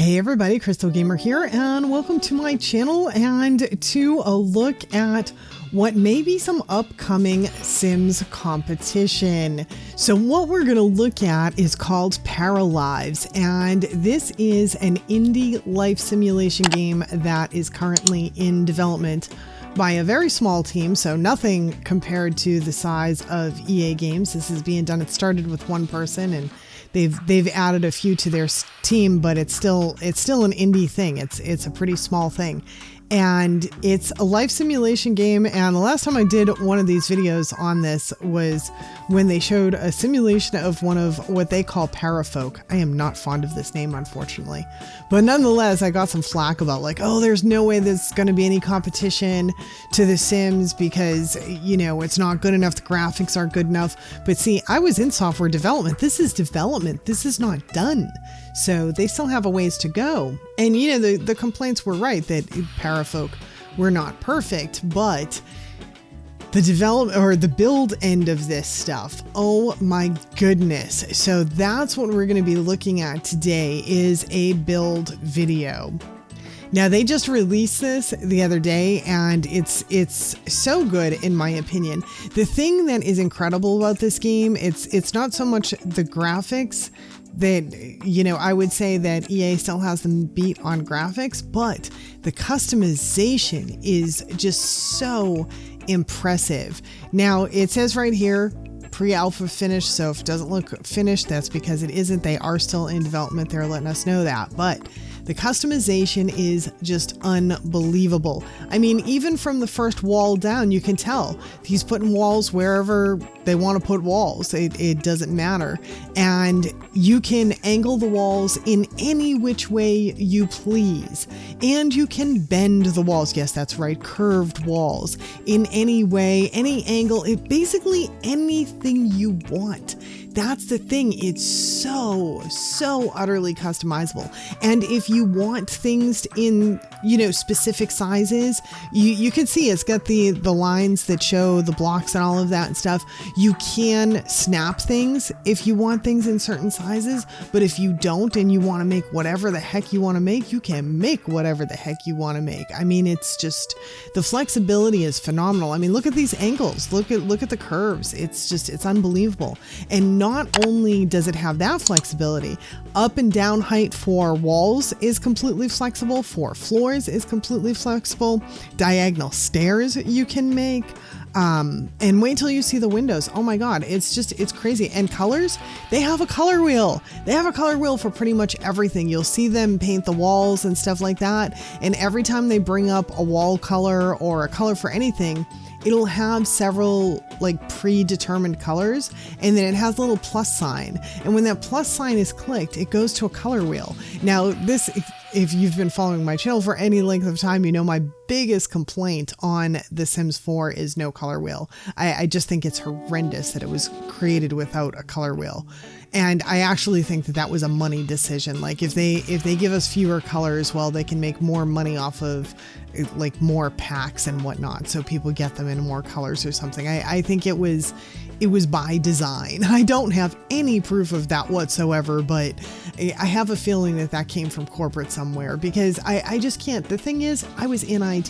Hey everybody, Crystal Gamer here, and welcome to my channel and to a look at what may be some upcoming Sims competition. So what we're going to look at is called Paralives, and this is an indie life simulation game that is currently in development by a very small team, so nothing compared to the size of EA games. This is being done, it started with one person and they've added a few to their team, but it's still an indie thing. It's a pretty small thing. And it's a life simulation game. And the last time I did one of these videos on this was when they showed a simulation of one of what they call parafolk. I am not fond of this name, unfortunately. But nonetheless, I got some flack about like, oh, there's no way there's going to be any competition to The Sims because, you know, it's not good enough. The graphics aren't good enough. But see, I was in software development. This is development. This is not done. So they still have a ways to go. And, you know, the complaints were right that parafolk were not perfect, but the develop or the build end of this stuff, oh my goodness. So that's what we're going to be looking at today, is a build video. Now they just released this the other day and it's so good in my opinion. The thing that is incredible about this game, it's not so much the graphics that, you know, I would say that EA still has them beat on graphics, but the customization is just so impressive. Now it says right here, pre-alpha finished, so if it doesn't look finished, that's because it isn't. They are still in development. They're letting us know that, but the customization is just unbelievable. I mean, even from the first wall down, you can tell he's putting walls wherever they want to put walls. It doesn't matter. And you can angle the walls in any which way you please. And you can bend the walls. Yes, that's right. Curved walls in any way, any angle, basically anything you want. That's the thing. It's so utterly customizable. And if you want things in, you know, specific sizes, you can see it's got the lines that show the blocks and all of that and stuff. You can snap things if you want things in certain sizes, but if you don't and you want to make whatever the heck you want to make, you can make whatever the heck you want to make. I mean, it's just, the flexibility is phenomenal. I mean, look at these angles, look at the curves. It's unbelievable. And not only does it have that flexibility, up and down height for walls is completely flexible, for floors is completely flexible, diagonal stairs you can make, and wait till you see the windows. Oh my God, it's crazy. And colors, they have a color wheel. They have a color wheel for pretty much everything. You'll see them paint the walls and stuff like that. And every time they bring up a wall color or a color for anything, it'll have several like predetermined colors, and then it has a little plus sign. And when that plus sign is clicked, it goes to a color wheel. Now this, if you've been following my channel for any length of time, you know my biggest complaint on The Sims 4 is no color wheel. I just think it's horrendous that it was created without a color wheel. And I actually think that was a money decision. Like if they give us fewer colors, well, they can make more money off of like more packs and whatnot. So people get them in more colors or something. I think it was by design. I don't have any proof of that whatsoever, but I have a feeling that came from corporate somewhere, because I just can't. The thing is, I was in IT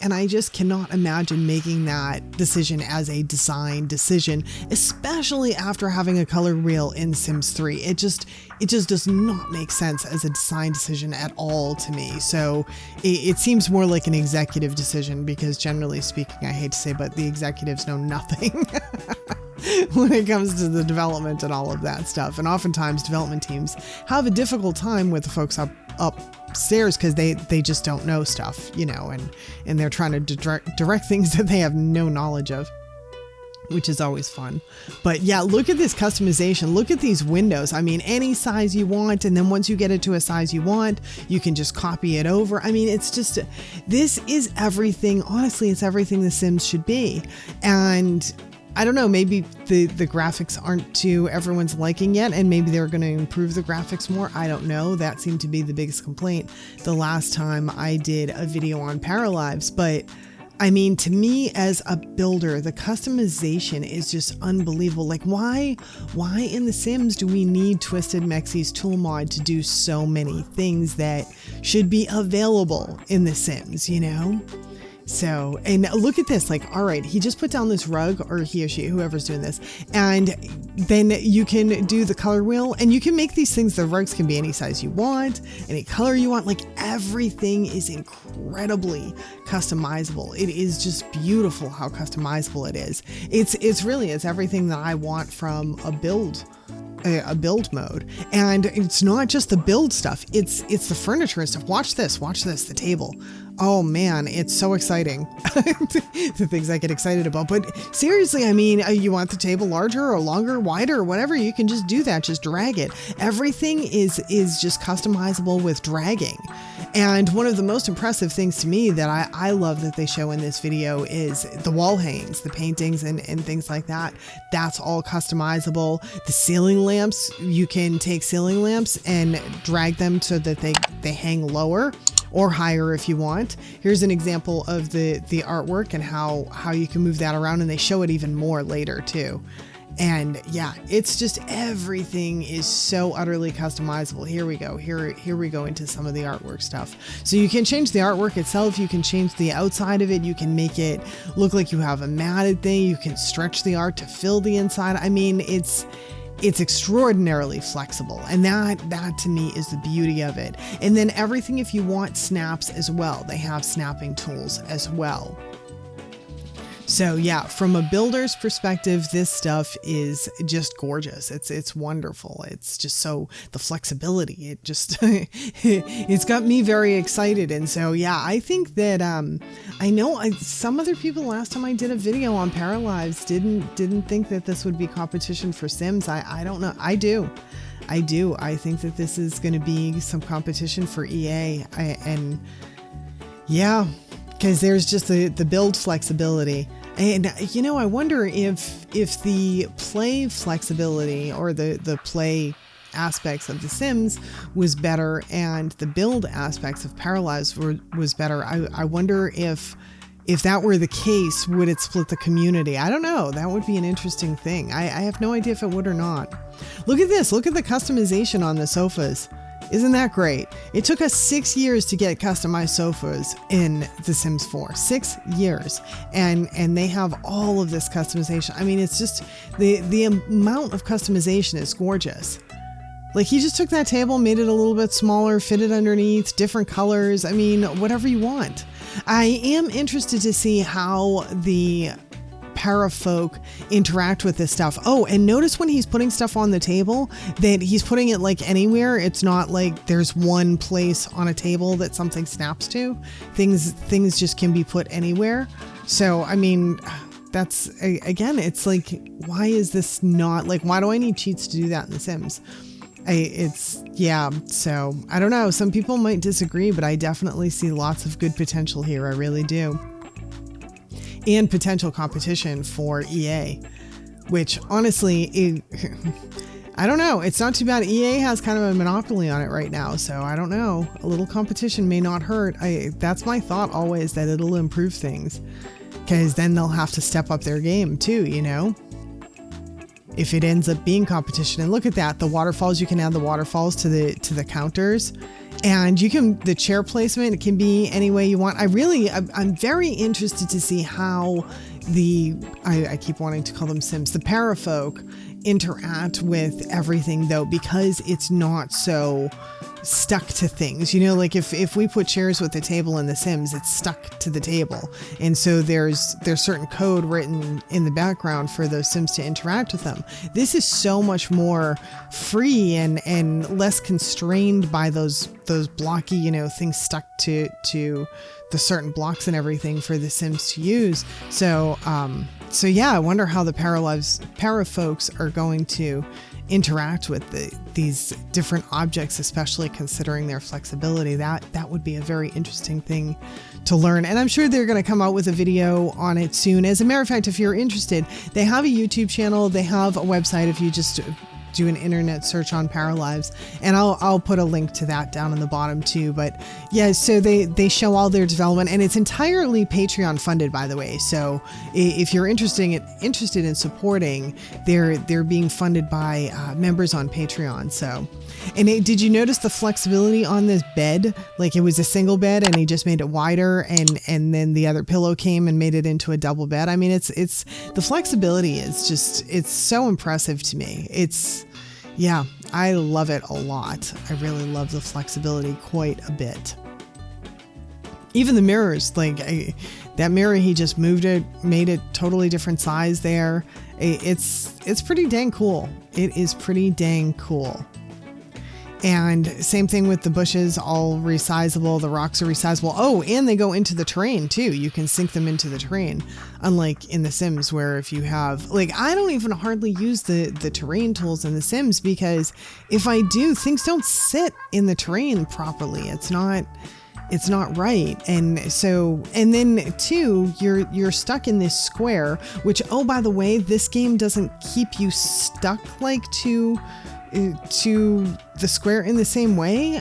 and I just cannot imagine making that decision as a design decision, especially after having a color wheel in Sims 3. It just does not make sense as a design decision at all to me. So it seems more like an executive decision, because generally speaking, I hate to say, but the executives know nothing when it comes to the development and all of that stuff. And oftentimes development teams have a difficult time with the folks upstairs because they just don't know stuff, you know, and they're trying to direct things that they have no knowledge of, which is always fun. But yeah, look at this customization. Look at these windows. I mean, any size you want. And then once you get it to a size you want, you can just copy it over. I mean, it's just, this is everything. Honestly, it's everything The Sims should be. And I don't know, maybe the graphics aren't to everyone's liking yet, and maybe they're going to improve the graphics more. I don't know. That seemed to be the biggest complaint the last time I did a video on Paralives, but I mean, to me as a builder, the customization is just unbelievable. Like why in The Sims do we need Twisted Mexie's tool mod to do so many things that should be available in The Sims, you know? So, and look at this, like, all right, he just put down this rug, or he or she, whoever's doing this, and then you can do the color wheel, and you can make these things, the rugs can be any size you want, any color you want, like everything is incredibly customizable. It is just beautiful how customizable it is. It's really, it's everything that I want from a build mode. And it's not just the build stuff, it's the furniture and stuff. Watch this, the table. Oh man, it's so exciting. The things I get excited about. But seriously, I mean, you want the table larger or longer, wider, or whatever, you can just do that, just drag it. Everything is just customizable with dragging. And one of the most impressive things to me that I love that they show in this video is the wall hangings, the paintings and things like that. That's all customizable. The ceiling lamps, you can take ceiling lamps and drag them so that they hang lower or higher if you want. Here's an example of the artwork and how you can move that around, and they show it even more later too. And yeah, it's just everything is so utterly customizable. Here we go. Here we go into some of the artwork stuff. So you can change the artwork itself. You can change the outside of it. You can make it look like you have a matted thing. You can stretch the art to fill the inside. I mean, it's extraordinarily flexible, and that to me is the beauty of it. And then everything, if you want, snaps as well. They have snapping tools as well. So yeah, from a builder's perspective, this stuff is just gorgeous. It's wonderful. It's just so, the flexibility, it just, it's got me very excited. And so, yeah, I think that, I know some other people last time I did a video on Paralives didn't think that this would be competition for Sims. I don't know. I do. I think that this is going to be some competition for EA. And yeah, because there's just the build flexibility. And, you know, I wonder if the play flexibility or the play aspects of The Sims was better and the build aspects of Paralives was better. I wonder if that were the case, would it split the community? I don't know. That would be an interesting thing. I have no idea if it would or not. Look at this. Look at the customization on the sofas. Isn't that great? It took us 6 years to get customized sofas in The Sims 4. 6 years. And they have all of this customization. I mean, it's just the amount of customization is gorgeous. Like, he just took that table, made it a little bit smaller, fit it underneath, different colors. I mean, whatever you want. I am interested to see how the Parafolk interact with this stuff. Oh, and notice when he's putting stuff on the table that he's putting it like anywhere. It's not like there's one place on a table that something snaps to. Things just can be put anywhere. So, I mean, that's, again, it's like, why is this not, like, why do I need cheats to do that in The Sims? Yeah, so I don't know. Some people might disagree, but I definitely see lots of good potential here. I really do. And potential competition for EA, which honestly, I don't know. It's not too bad. EA has kind of a monopoly on it right now. So I don't know. A little competition may not hurt. That's my thought always, that it'll improve things, because then they'll have to step up their game too, you know? If it ends up being competition. And look at that, the waterfalls, you can add the waterfalls to the counters, and you can, the chair placement, it can be any way you want. I'm very interested to see how I keep wanting to call them Sims, the Parafolk interact with everything though, because it's not so stuck to things, you know, like if we put chairs with the table in The Sims, it's stuck to the table, and so there's certain code written in the background for those Sims to interact with them. This is so much more free and less constrained by those blocky, you know, things stuck to the certain blocks and everything for the Sims to use. So yeah, I wonder how the Parafolks are going to interact with these different objects, especially considering their flexibility. That would be a very interesting thing to learn, and I'm sure they're going to come out with a video on it soon. As a matter of fact, if you're interested, they have a YouTube channel, they have a website. If you just do an internet search on Paralives, and I'll put a link to that down in the bottom too. But yeah, so they show all their development, and it's entirely Patreon funded, by the way. So if you're interested in supporting, they're being funded by members on Patreon. So, and did you notice the flexibility on this bed? Like, it was a single bed, and he just made it wider, and then the other pillow came and made it into a double bed. I mean, it's the flexibility is just, it's so impressive to me. Yeah, I love it a lot. I really love the flexibility quite a bit. Even the mirrors, like that mirror, he just moved it, made it totally different size there. It's pretty dang cool. It is pretty dang cool. And same thing with the bushes, all resizable. The rocks are resizable. Oh, and they go into the terrain too. You can sink them into the terrain. Unlike in The Sims, where if you have, like, I don't even hardly use the terrain tools in The Sims, because if I do, things don't sit in the terrain properly. It's not right. And so, and then too, you're stuck in this square, which, oh, by the way, this game doesn't keep you stuck like to the square in the same way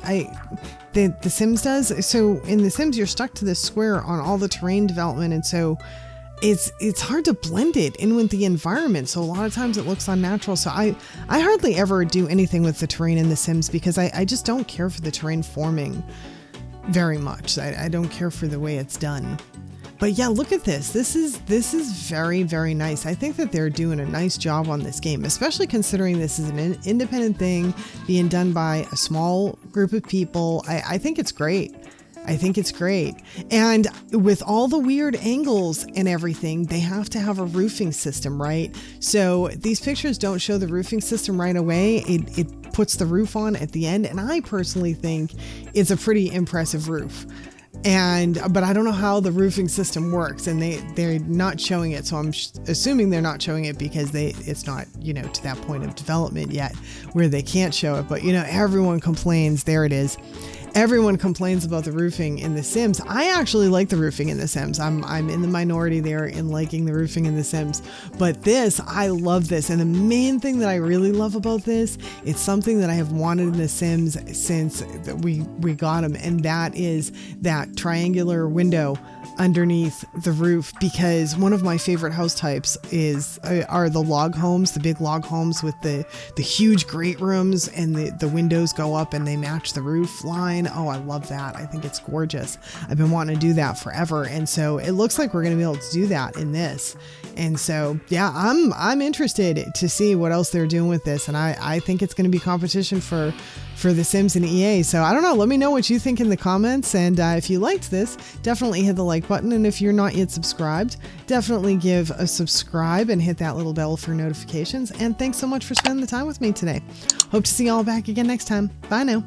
the Sims does. So in The Sims, you're stuck to this square on all the terrain development, and so it's hard to blend it in with the environment. So a lot of times it looks unnatural. So I hardly ever do anything with the terrain in The Sims, because I just don't care for the terrain forming very much. I don't care for the way it's done. But yeah, look at this. This is very, very nice. I think that they're doing a nice job on this game, especially considering this is an independent thing being done by a small group of people. I think it's great. I think it's great. And with all the weird angles and everything, they have to have a roofing system, right? So these pictures don't show the roofing system right away. It puts the roof on at the end, and I personally think it's a pretty impressive roof. But I don't know how the roofing system works, and they're not showing it. So I'm assuming they're not showing it because it's not, to that point of development yet where they can't show it. But everyone complains. There it is. Everyone complains about the roofing in The Sims. I actually like the roofing in The Sims. I'm in the minority there in liking the roofing in The Sims. But this, I love this. And the main thing that I really love about this, it's something that I have wanted in The Sims since we got them. And that is that triangular window underneath the roof, because one of my favorite house types are the log homes, the big log homes with the huge great rooms, and the windows go up and they match the roof line. Oh, I love that. I think it's gorgeous. I've been wanting to do that forever, and so it looks like we're going to be able to do that in this. And so yeah, I'm interested to see what else they're doing with this, and I think it's going to be competition for The Sims and EA. So I don't know, let me know what you think in the comments, and if you liked this, definitely hit the like button, and if you're not yet subscribed, definitely give a subscribe and hit that little bell for notifications. And thanks so much for spending the time with me today. Hope to see you all back again next time. Bye now.